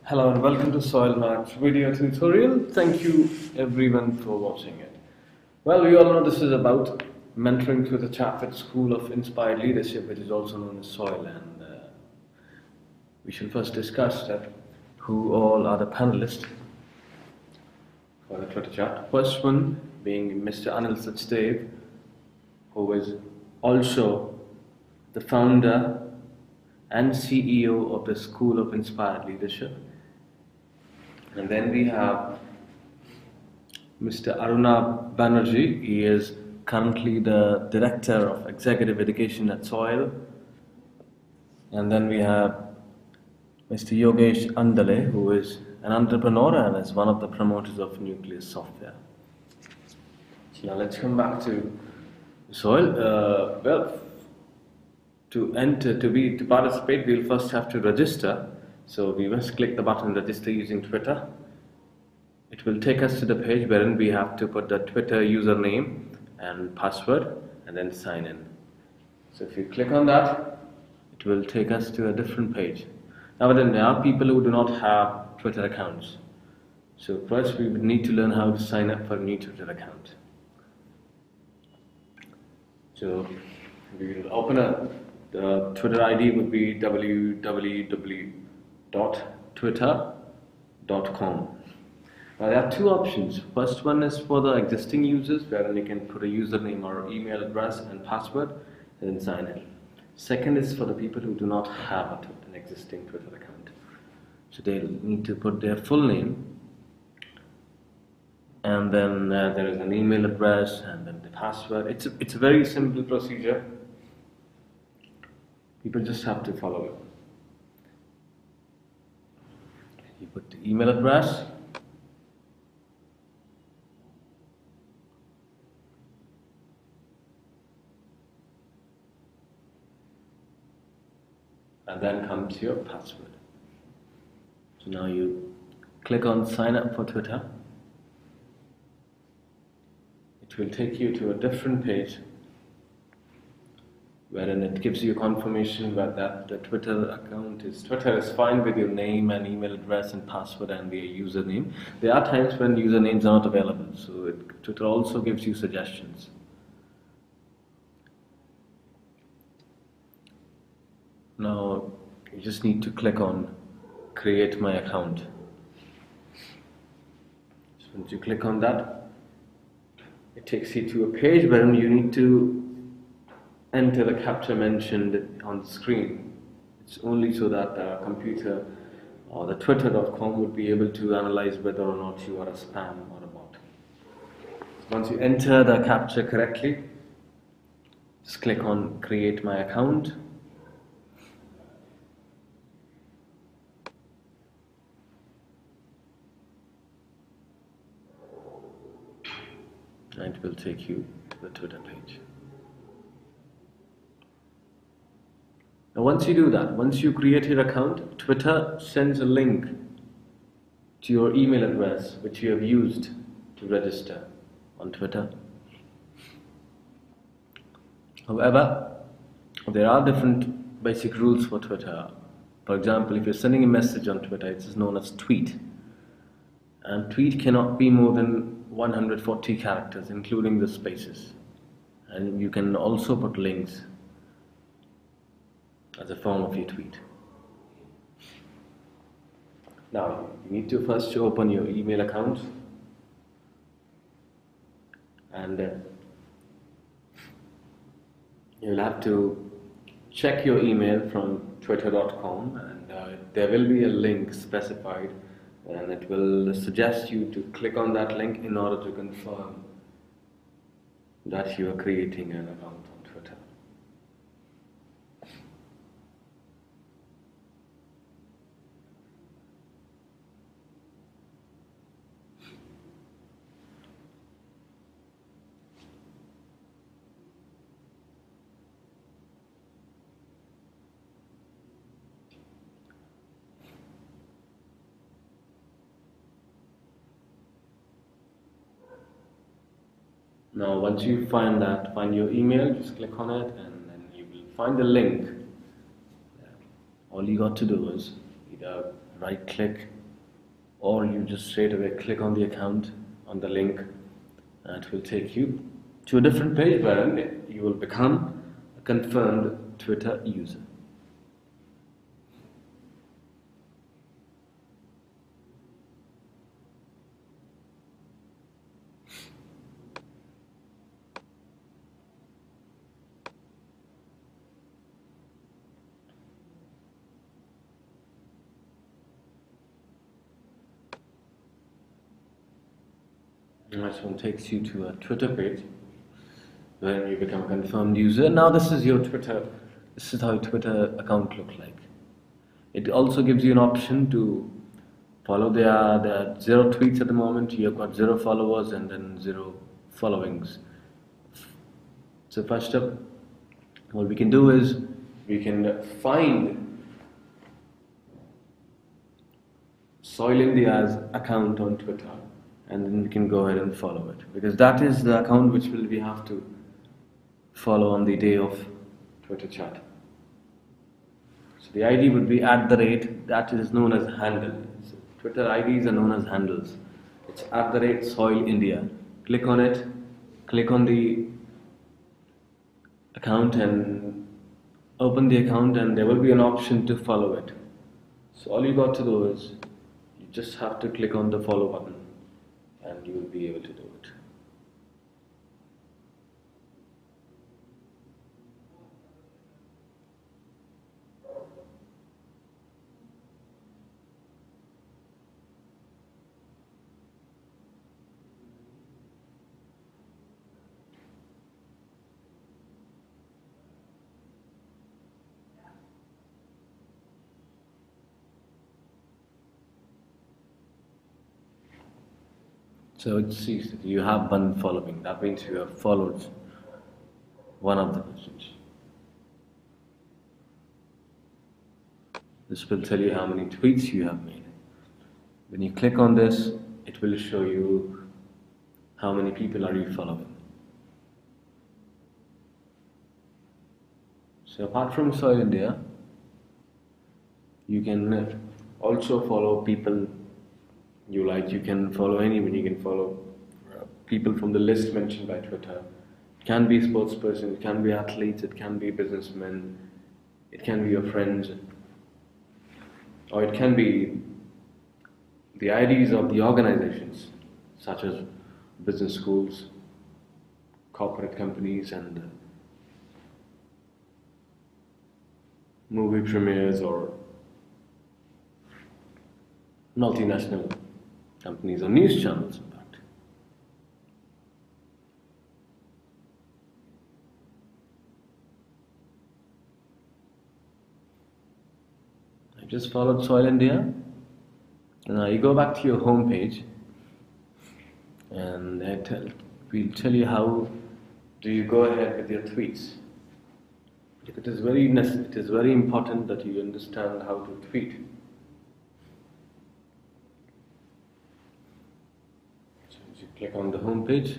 Hello and welcome to Soil Max video tutorial. Thank you everyone for watching it. Well, we all know this is about mentoring through the Chatfit School of Inspired Leadership, which is also known as Soil, and we shall first discuss that who all are the panelists for the Twitter chat. First one being Mr. Anil Sachdev, who is also the founder and CEO of the School of Inspired Leadership. And then we have Mr. Aruna Banerjee. He is currently the Director of Executive Education at SOIL. And then we have Mr. Yogesh Andale, who is an entrepreneur and is one of the promoters of Nucleus Software. So now let's come back to SOIL. To participate, we'll first have to register. So we must click the button register using Twitter. It will take us to the page wherein we have to put the Twitter username and password and then sign in. So if you click on that, it will take us to a different page. Now then, there are people who do not have Twitter accounts. So first we would need to learn how to sign up for a new Twitter account. So we will open up. The Twitter ID would be www.twitter.com. Now there are two options. First one is for the existing users, wherein you can put a username or email address and password and then sign in. Second is for the people who do not have an existing Twitter account. So they need to put their full name, and then there is an email address and then the password. It's a very simple procedure. People just have to follow it. You put the email address, and then comes your password. So now you click on sign up for Twitter. It will take you to a different page wherein it gives you confirmation that the Twitter is fine with your name and email address and password and the username. There are times when usernames are not available, so Twitter also gives you suggestions. Now you just need to click on create my account. So once you click on that, it takes you to a page wherein you need to enter the captcha mentioned on the screen. It's only so that the computer or the twitter.com would be able to analyze whether or not you are a spam or a bot. Once you enter the captcha correctly, just click on create my account. And it will take you to the Twitter page. Now once you do that, once you create your account, Twitter sends a link to your email address which you have used to register on Twitter. However, there are different basic rules for Twitter. For example, if you're sending a message on Twitter, it is known as tweet. And tweet cannot be more than 140 characters, including the spaces. And you can also put links as a form of your tweet. Now, you need to first open your email account, and you'll have to check your email from twitter.com, and there will be a link specified, and it will suggest you to click on that link in order to confirm that you are creating an account on Twitter. Now once you find your email, just click on it and then you will find the link. All you got to do is either right click or you just straight away click on the account, on the link, and it will take you to a different page wherein you will become a confirmed Twitter user. This one takes you to a Twitter page where you become a confirmed user. Now this is your Twitter. This is how your Twitter account looks like. It also gives you an option to follow. There are 0 tweets at the moment. You've got 0 followers and then 0 followings. So first up, what we can do is we can find Soil India's account on Twitter, and then we can go ahead and follow it, because that is the account which we have to follow on the day of Twitter chat. So the ID would be @ that is known as handle. So Twitter IDs are known as handles. It's @ Soil India. Click on it, click on the account and open the account, and there will be an option to follow it. So all you got to do is you just have to click on the follow button and you will be able to do it. So it sees that you have one following. That means you have followed one of the persons. This will tell you how many tweets you have made. When you click on this, it will show you how many people are you following. So apart from Soil India, you can also follow people you like. You can follow anyone. You can follow people from the list mentioned by Twitter. It can be sportsperson, it can be athletes, it can be businessmen, it can be your friends, or it can be the IDs of the organizations, such as business schools, corporate companies, and movie premieres, or multinational companies or news channels, in fact. I just followed Soil India, and now you go back to your home page, and we'll tell you how do you go ahead with your tweets. It is very important that you understand how to tweet. Click on the home page.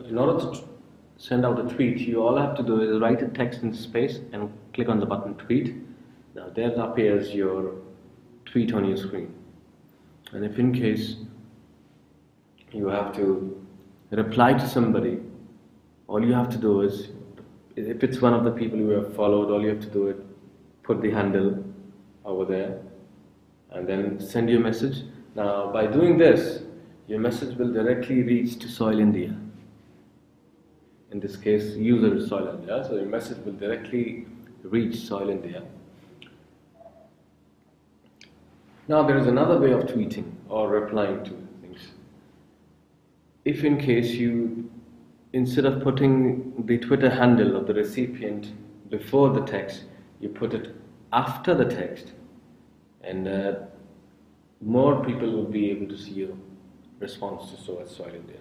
In order to send out a tweet, you all have to do is write a text in space and click on the button tweet. Now there appears your tweet on your screen. And if in case you have to reply to somebody, all you have to do is, if it's one of the people you have followed, all you have to do is put the handle over there and then send your message. Now by doing this, your message will directly reach to Soil India. In this case, user is Soil India, so your message will directly reach Soil India. Now there is another way of tweeting or replying to things. If in case you, instead of putting the Twitter handle of the recipient before the text, you put it after the text, and more people will be able to see your response to So as Soil India.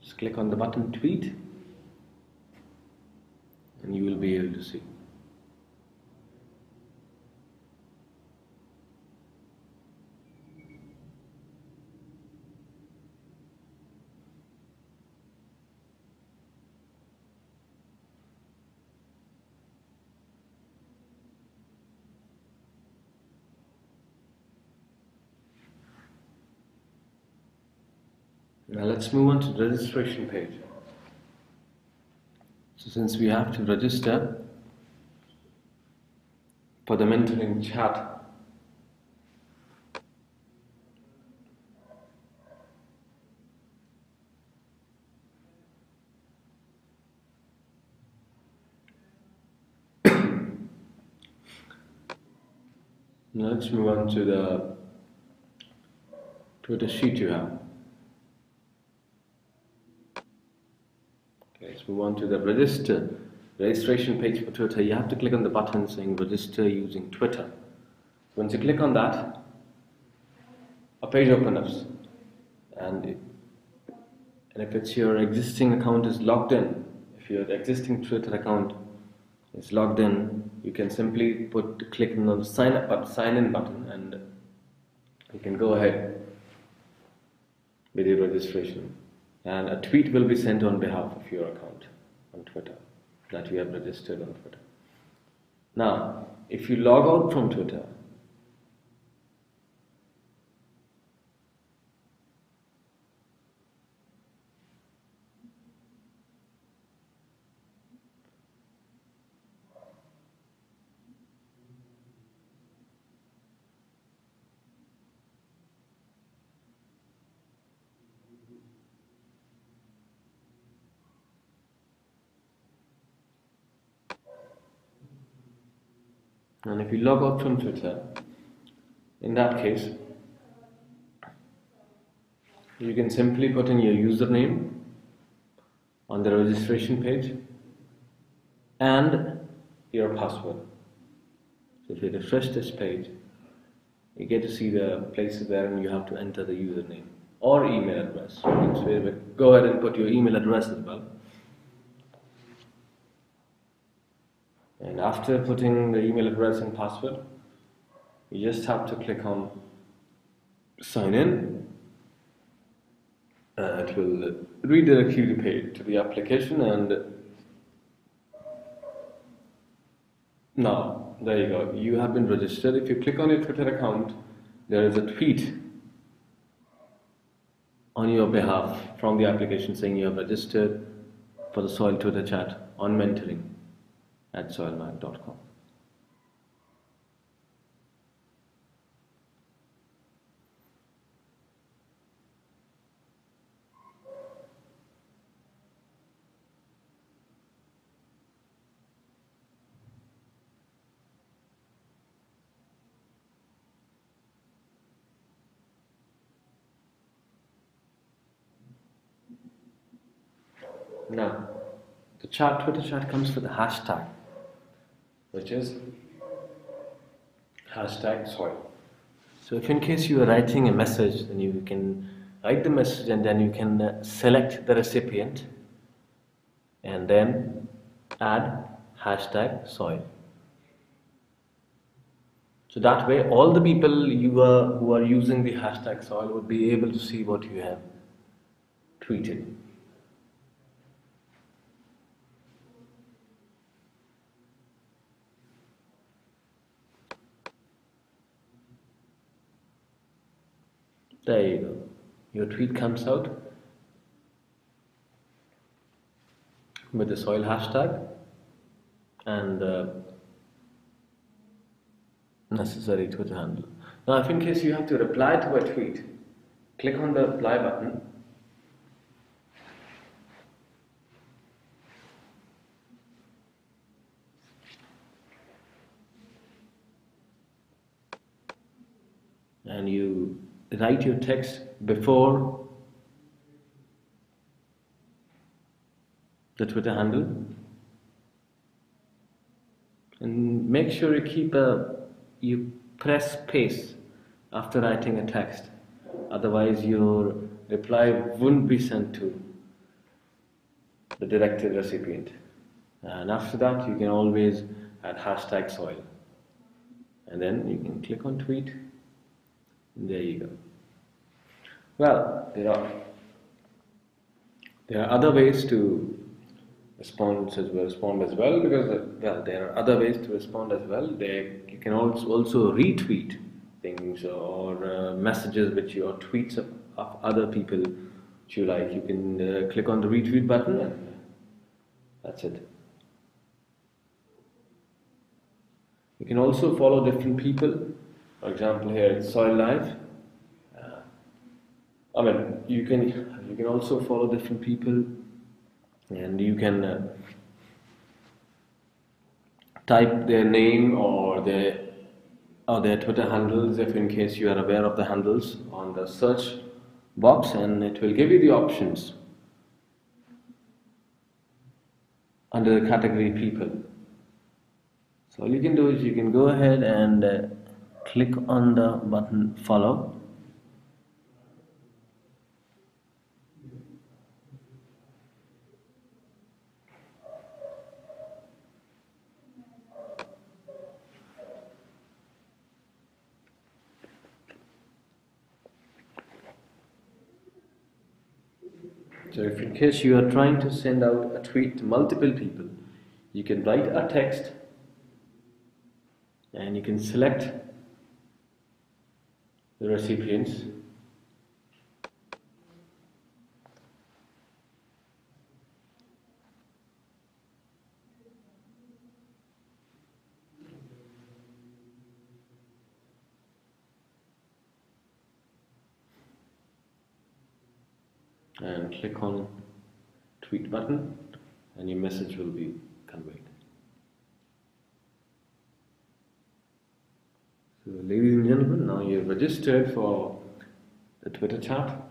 Just click on the button tweet and you will be able to see. Now let's move on to the registration page. So since we have to register for the mentoring chat, now let's move on to the Twitter sheet you have. Okay, let's move on to the registration page for Twitter. You have to click on the button saying register using Twitter. Once you click on that, a page opens up, and if it's your existing account is logged in, if your existing Twitter account is logged in, you can simply click on the sign in button, and you can go ahead with your registration. And a tweet will be sent on behalf of your account on Twitter that you have registered on Twitter. Now, if you log out from Twitter, and if you log out from Twitter, in that case, you can simply put in your username on the registration page and your password. So if you refresh this page, you get to see the places where you have to enter the username or email address. So go ahead and put your email address as well. And after putting the email address and password, you just have to click on sign in. It will redirect you to the application, and now there you go. You have been registered. If you click on your Twitter account, there is a tweet on your behalf from the application saying you have registered for the Soil Twitter chat on mentoring at soilmag.com. Now, the Twitter chat comes with a hashtag, which is hashtag soil. So if in case you are writing a message, then you can write the message and then you can select the recipient and then add hashtag soil. So that way all the people who are using the hashtag soil would be able to see what you have tweeted. There you go. Your tweet comes out with the soil hashtag and necessary Twitter handle. Now, if in case you have to reply to a tweet, click on the reply button. And you write your text before the Twitter handle. And make sure you press space after writing a text. Otherwise, your reply wouldn't be sent to the directed recipient. And after that, you can always add hashtag soil. And then you can click on tweet. And there you go. Well, there are other ways to respond as well, because there are other ways to respond as well. You can also retweet things or messages which or tweets of other people which you like. You can click on the retweet button and that's it. You can also follow different people. For example, here it's Soil Life. You can also follow different people, and you can type their name or their Twitter handles, if in case you are aware of the handles, on the search box, and it will give you the options under the category people. So all you can do is you can go ahead and click on the button follow. So if in case you are trying to send out a tweet to multiple people, you can write a text and you can select the recipients. And click on tweet button and your message will be conveyed. So ladies and gentlemen, now you've registered for the Twitter chat,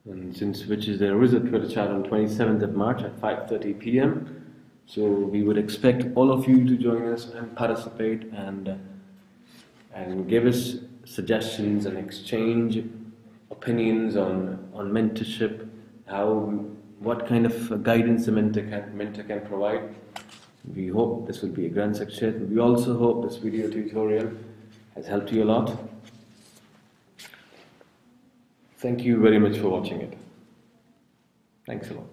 and there is a Twitter chat on 27th of March at 5:30 p.m. So we would expect all of you to join us and participate and give us suggestions and exchange opinions on mentorship, what kind of guidance a mentor can provide. We hope this will be a grand success. We also hope this video tutorial has helped you a lot. Thank you very much for watching it. Thanks a lot.